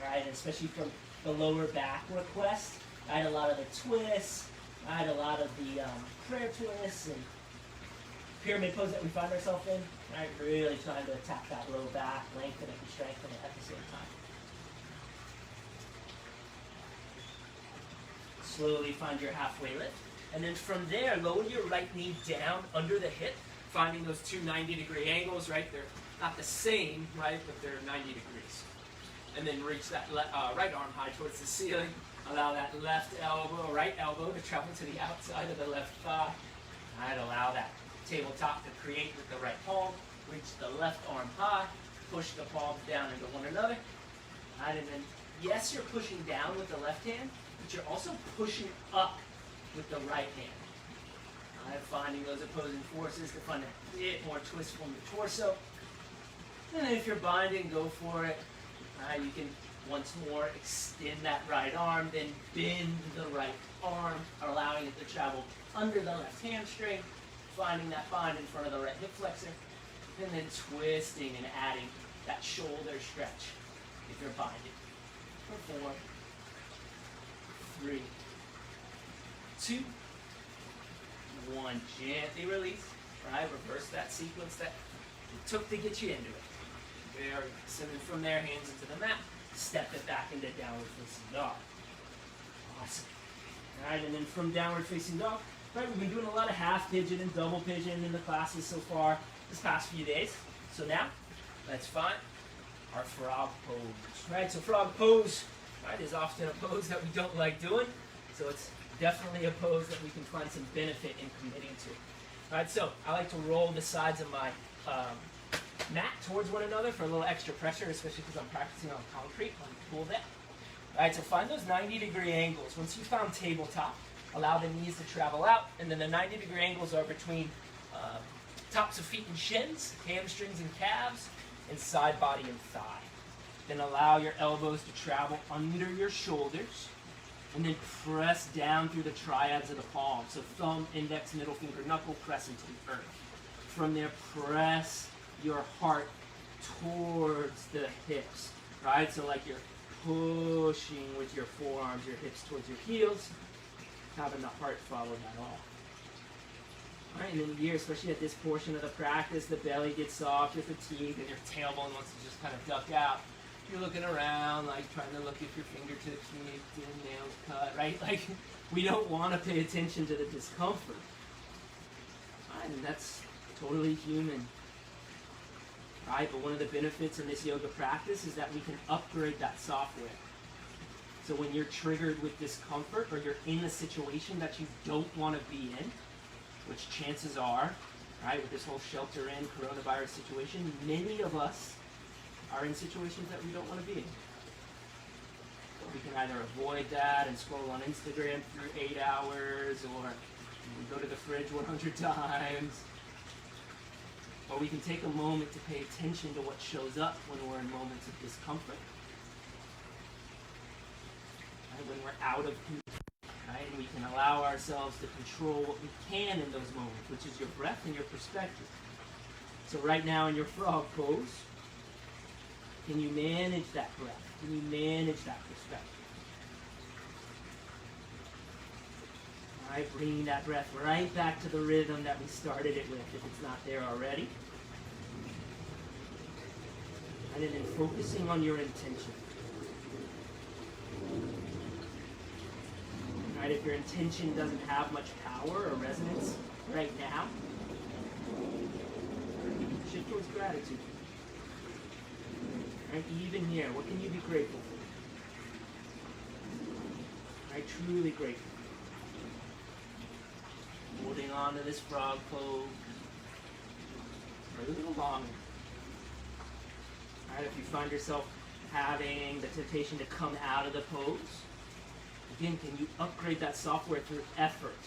Right, especially from the lower back request. Right, a lot of the twists, right, a lot of the prayer twists and pyramid pose that we find ourselves in. Right, really trying to attack that low back, lengthen it and strengthen it at the same time. Slowly find your halfway lift. And then from there, lower your right knee down under the hip, finding those two 90-degree angles, right? They're not the same, right, but they're 90 degrees. And then reach that right arm high towards the ceiling. Allow that left elbow, right elbow to travel to the outside of the left thigh. Right, allow that tabletop to create with the right palm. Reach the left arm high. Push the palms down into one another. Right, and then, yes, you're pushing down with the left hand, but you're also pushing up with the right hand. Right, finding those opposing forces to find a bit more twist from the torso. And then if you're binding, go for it. You can once more extend that right arm, then bend the right arm, allowing it to travel under the left hamstring, finding that bind in front of the right hip flexor, and then twisting and adding that shoulder stretch if you're binding. For 4, 3, 2, 1. Gently release. Right? Reverse that sequence that it took to get you into it. Very nice. And then from there, hands into the mat. Step it back into downward facing dog. Awesome. All right, and then from downward facing dog, right, we've been doing a lot of half pigeon and double pigeon in the classes so far this past few days. So now, let's find our frog pose. Right, so frog pose, right, is often a pose that we don't like doing. So it's definitely a pose that we can find some benefit in committing to. All right, so I like to roll the sides of my mat towards one another for a little extra pressure, especially because I'm practicing on concrete on the pool deck. All right, so find those 90-degree angles. Once you found tabletop, allow the knees to travel out, and then the 90-degree angles are between tops of feet and shins, hamstrings and calves, and side body and thigh. Then allow your elbows to travel under your shoulders, and then press down through the triads of the palm. So thumb, index, middle finger, knuckle, press into the earth. From there, press your heart towards the hips, right? So like you're pushing with your forearms, your hips towards your heels, having the heart follow that all. All right, and then here, especially at this portion of the practice, the belly gets soft, you're fatigued, and your tailbone wants to just kind of duck out. You're looking around, like trying to look if your fingertips need nails cut, right? Like, we don't want to pay attention to the discomfort. All right, and that's totally human. Right, but one of the benefits in this yoga practice is that we can upgrade that software. So when you're triggered with discomfort or you're in a situation that you don't want to be in, which chances are, right, with this whole shelter-in coronavirus situation, many of us are in situations that we don't want to be in. So we can either avoid that and scroll on Instagram for 8 hours, or we go to the fridge 100 times. Or we can take a moment to pay attention to what shows up when we're in moments of discomfort. Right? When we're out of control, right? And we can allow ourselves to control what we can in those moments, which is your breath and your perspective. So right now in your frog pose, can you manage that breath? Can you manage that perspective? All right, bringing that breath right back to the rhythm that we started it with, if it's not there already. And then focusing on your intention. All right, if your intention doesn't have much power or resonance right now, shift towards gratitude. Right, even here, what can you be grateful for? Right, truly grateful. Holding on to this frog pose for a little longer. All right, if you find yourself having the temptation to come out of the pose, again, can you upgrade that software through effort?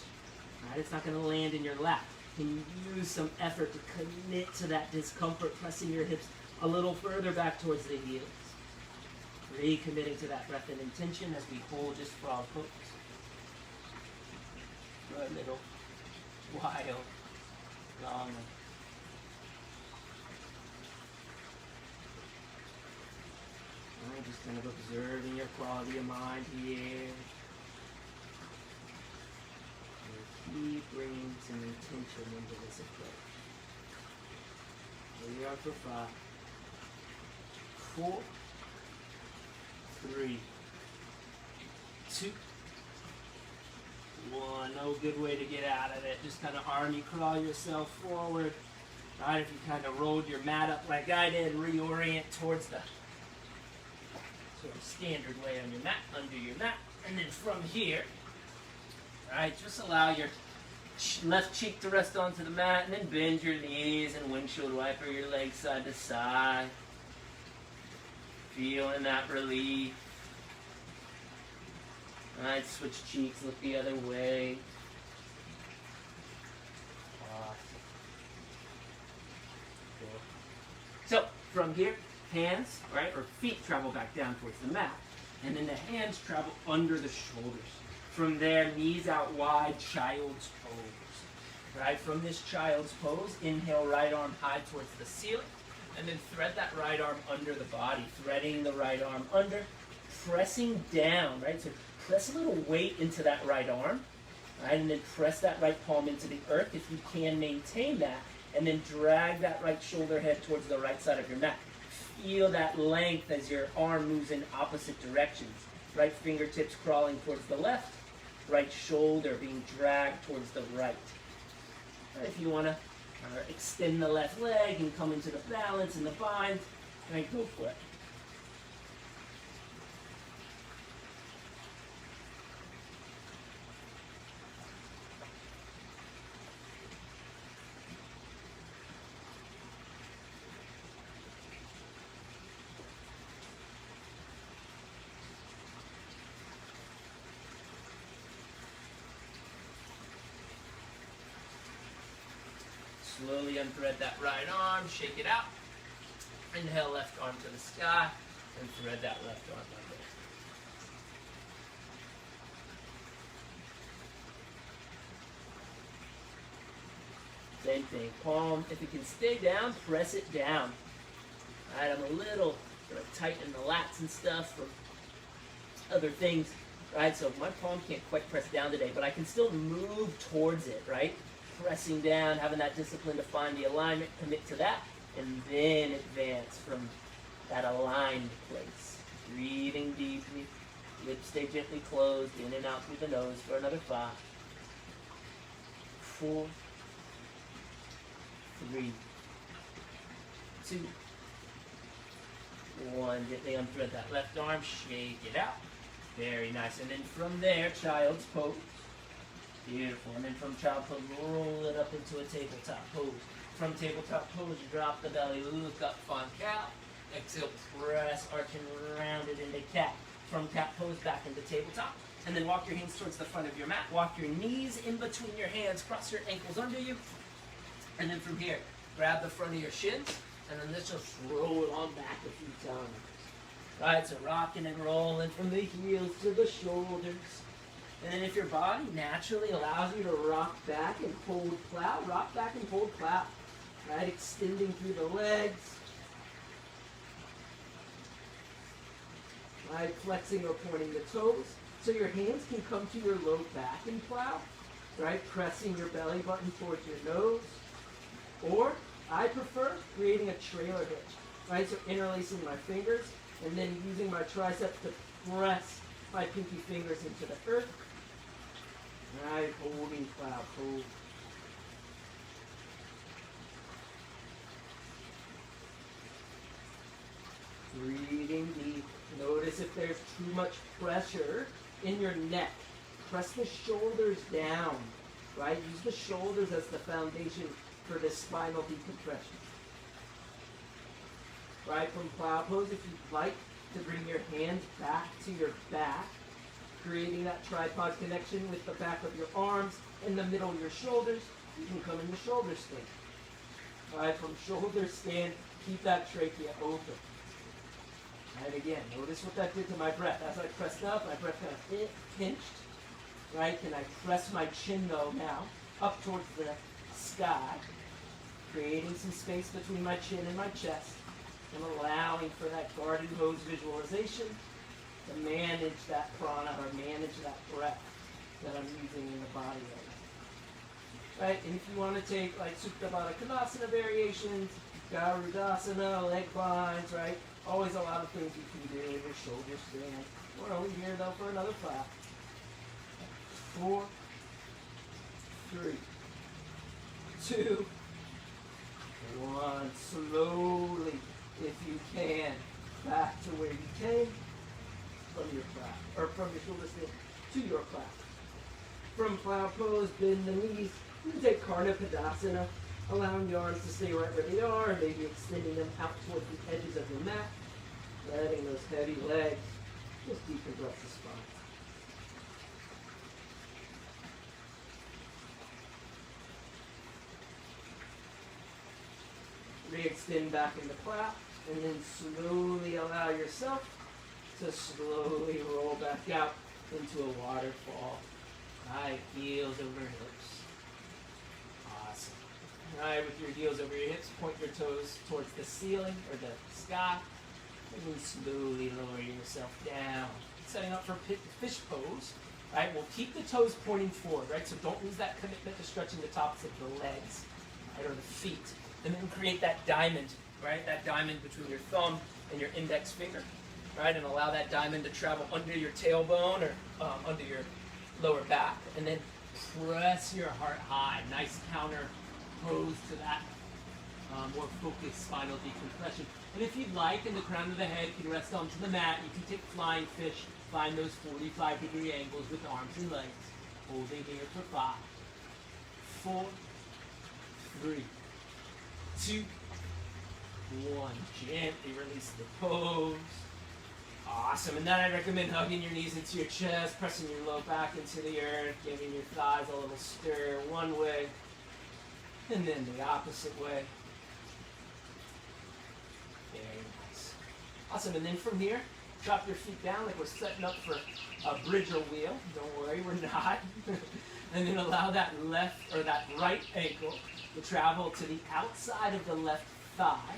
All right, it's not going to land in your lap. Can you use some effort to commit to that discomfort, pressing your hips a little further back towards the heels? Recommitting to that breath and intention as we hold this frog pose for a little while longer. Alright, just kind of observing your quality of mind here. And keep bringing some intention into this approach. Here we are for 5, 4, 3, 2, 1. No good way to get out of it. Just kind of army crawl yourself forward. Right, if you kind of rolled your mat up like I did, reorient towards the sort of standard way on your mat, under your mat. And then from here, right, just allow your left cheek to rest onto the mat, and then bend your knees and windshield wiper your legs side to side. Feeling that relief. Alright, switch cheeks, look the other way. Awesome. Cool. So, from here, hands, right, or feet travel back down towards the mat. And then the hands travel under the shoulders. From there, knees out wide, child's pose. Right, from this child's pose, inhale, right arm high towards the ceiling. And then thread that right arm under the body, threading the right arm under, pressing down, right? So press a little weight into that right arm, right? And then press that right palm into the earth if you can maintain that. And then drag that right shoulder head towards the right side of your mat. Feel that length as your arm moves in opposite directions. Right fingertips crawling towards the left, right shoulder being dragged towards the right. If you want to extend the left leg and come into the balance and the bind, right, go for it. Slowly unthread that right arm, shake it out. Inhale, left arm to the sky, and thread that left arm under. Same thing, palm, if it can stay down, press it down. All right, I'm a little sort of tight in the lats and stuff from other things, right? So my palm can't quite press down today, but I can still move towards it, right? Pressing down, having that discipline to find the alignment, commit to that, and then advance from that aligned place. Breathing deeply, lips stay gently closed, in and out through the nose for another 5, 4, 3, 2, 1. Gently unthread that left arm, shake it out. Very nice. And then from there, child's pose. Beautiful. And then from child pose, roll it up into a tabletop pose. From tabletop pose, you drop the belly, look up, find cow. Exhale, press, arch and round it into cat. From cat pose, back into tabletop. And then walk your hands towards the front of your mat. Walk your knees in between your hands. Cross your ankles under you. And then from here, grab the front of your shins. And then let's just roll it on back a few times. Right, so rocking and rolling from the heels to the shoulders. And then if your body naturally allows you to rock back and hold plow, rock back and hold plow. Right, extending through the legs. Right, flexing or pointing the toes. So your hands can come to your low back and plow. Right, pressing your belly button towards your nose. Or, I prefer creating a trailer hitch. Right, so interlacing my fingers and then using my triceps to press my pinky fingers into the earth. Right, holding plow, hold. Breathing deep. Notice if there's too much pressure in your neck. Press the shoulders down, right? Use the shoulders as the foundation for this spinal decompression. Right, from plow pose, if you'd like to bring your hands back to your back, creating that tripod connection with the back of your arms in the middle of your shoulders, you can come into shoulder stand. Right, from shoulder stand, keep that trachea open. Right, again, notice what that did to my breath. As I pressed up, my breath kind of pinched. Right, can I press my chin though now up towards the sky, creating some space between my chin and my chest, and allowing for that garden hose visualization to manage that prana or manage that breath that I'm using in the body right. Right, and if you want to take like Supta Baddha Konasana variations, Garudasana, leg binds, right? Always a lot of things you can do in your shoulder stand. We're only here though for another 5, 4, 3, 2, 1. Slowly, if you can, back to where you came from your plow, or from your shoulder stand to your plow. From plow pose, bend the knees. You can take Karna Padasana, allowing the arms to stay right where they are, and maybe extending them out towards the edges of your mat, letting those heavy legs just decompress the spine. Re-extend back into plow. And then slowly allow yourself to slowly roll back out into a waterfall. Right, heels over hips. Awesome. Alright, with your heels over your hips, point your toes towards the ceiling or the sky. And then slowly lower yourself down. Setting up for fish pose. Right, we'll keep the toes pointing forward, right? So don't lose that commitment to stretching the tops of the legs, right, or the feet. And then create that diamond, right? That diamond between your thumb and your index finger, right? And allow that diamond to travel under your tailbone or under your lower back. And then press your heart high. Nice counter pose to that more focused spinal decompression. And if you'd like, in the crown of the head, you can rest onto the mat. You can take flying fish. Find those 45-degree angles with arms and legs. Holding here for 5, 4, 3, 2, 1. Gently release the pose. Awesome. And then I recommend hugging your knees into your chest, pressing your low back into the earth, giving your thighs a little stir one way, and then the opposite way. Very nice. Awesome. And then from here, drop your feet down like we're setting up for a bridge or wheel. Don't worry, we're not. And then allow that left or that right ankle to travel to the outside of the left thigh.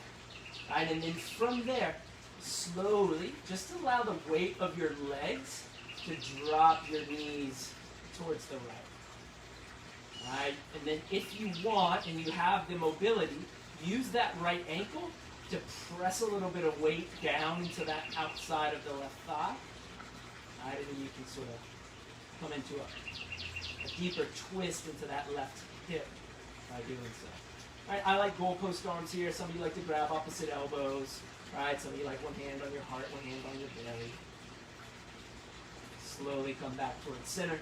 Right? And then from there, slowly, just allow the weight of your legs to drop your knees towards the right. Right? And then if you want and you have the mobility, use that right ankle to press a little bit of weight down into that outside of the left thigh. Right, and then you can sort of come into a deeper twist into that left hip by doing so. Right, I like goalpost arms here. Some of you like to grab opposite elbows. Right, some of you like one hand on your heart, one hand on your belly. Slowly come back towards center.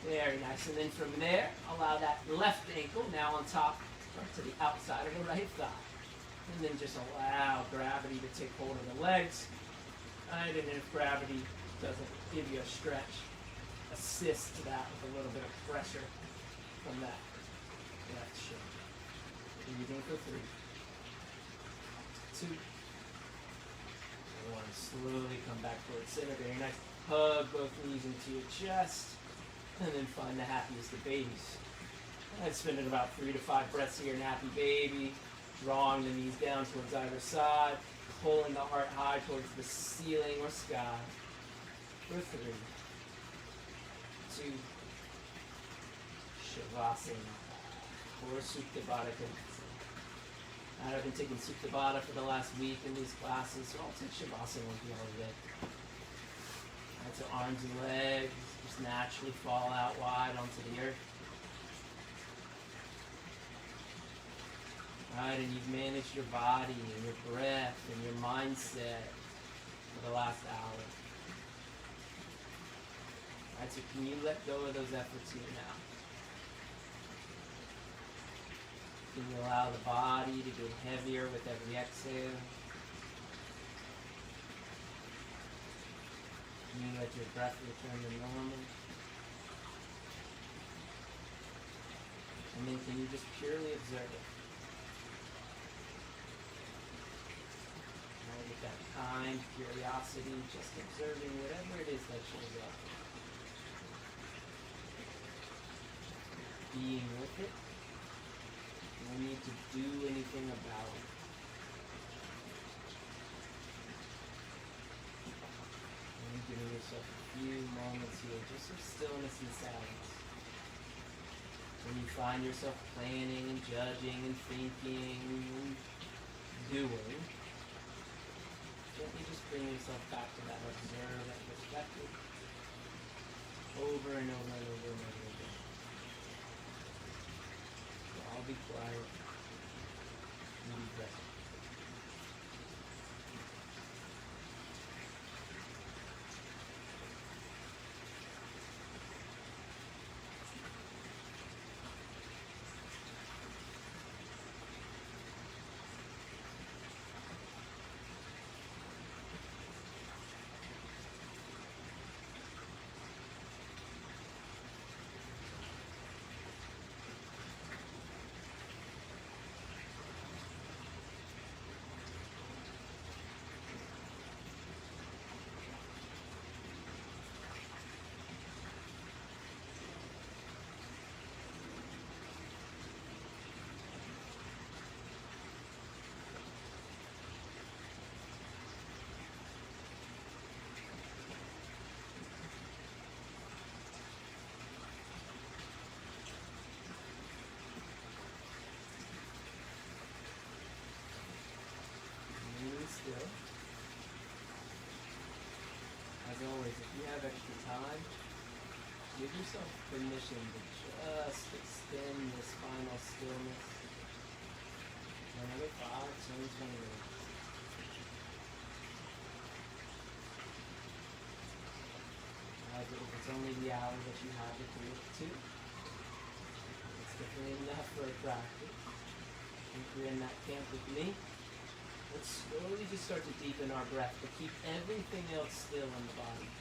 Very nice. And then from there, allow that left ankle now on top to the outside of the right thigh. And then just allow gravity to take hold of the legs. Right, and then if gravity doesn't give you a stretch, assist to that with a little bit of pressure from that left shin. Breathing for 3, 2, 1. Slowly come back towards center. Very nice. Hug both knees into your chest. And then find the happiest of babies. I'd spend it about 3 to 5 breaths here in happy baby. Drawing the knees down towards either side, pulling the heart high towards the ceiling or sky. For 3, 2, Shavasana, or Supta Baddha. I've been taking Supta Baddha for the last week in these classes, so I'll take Shavasana with you all day. Right, so arms and legs just naturally fall out wide onto the earth. Right, and you've managed your body and your breath and your mindset for the last hour. Right, so can you let go of those efforts here now? Can you allow the body to get heavier with every exhale? Can you let your breath return to normal? And then can you just purely observe it? With that kind curiosity, just observing whatever it is that shows up. Being with it. No need to do anything about it. And giving yourself a few moments here just of stillness and silence. When you find yourself planning and judging and thinking and doing, gently just bring yourself back to that observe, that perspective, over and over and over and over again. So I'll be quiet and be present. have extra time, give yourself permission to just extend this final stillness. Another 5, 10, 20 minutes. If it's only the hour that you have to commit to, it's definitely enough for a practice. If you're in that camp with me, let's slowly just start to deepen our breath, but keep everything else still in the body.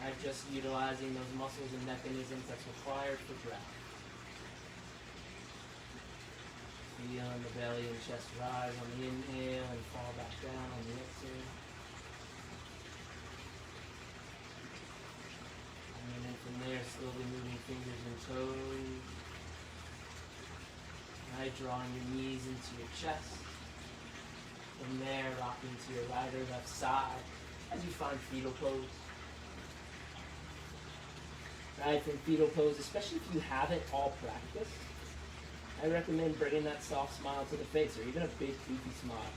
Right, just utilizing those muscles and mechanisms that's required for breath. Feeling the belly and chest rise on the inhale and fall back down on the exhale. And then from there, slowly moving fingers and toes. Right, drawing your knees into your chest. From there, rocking to your right or left side as you find fetal pose. Right, from fetal pose, especially if you haven't all practiced, I recommend bringing that soft smile to the face, or even a big, goofy smile.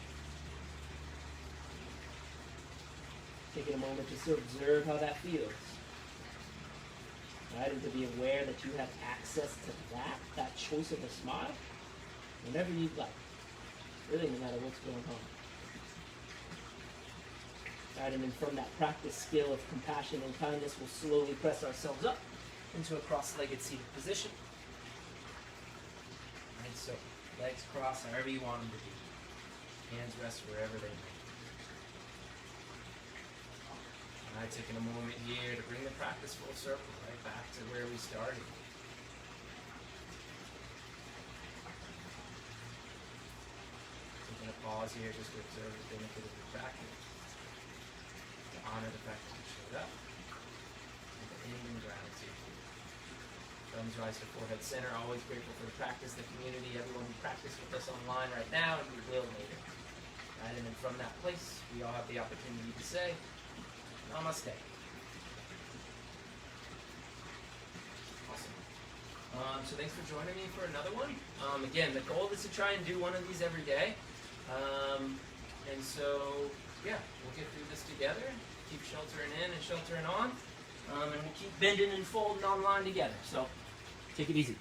Taking a moment just to observe how that feels. Right, and to be aware that you have access to that choice of a smile, whenever you'd like. Really, no matter what's going on. Right, and then from that practice skill of compassion and kindness, we'll slowly press ourselves up into a cross-legged seated position. Right, so legs crossed however you want them to be. Hands rest wherever they may. Alright, taking a moment here to bring the practice full circle, right back to where we started. Taking a pause here just to observe the benefit of the practice. To honor the fact that you showed up. And to end in gratitude. Thumbs rise to forehead center. Always grateful for the practice, the community, everyone who practiced with us online right now and who will later. Right, and then from that place, we all have the opportunity to say, Namaste. Awesome. So thanks for joining me for another one. Again, the goal is to try and do one of these every day. And so, yeah, we'll get through this together. Keep sheltering in and sheltering on. And we'll keep bending and folding online together. So, take it easy.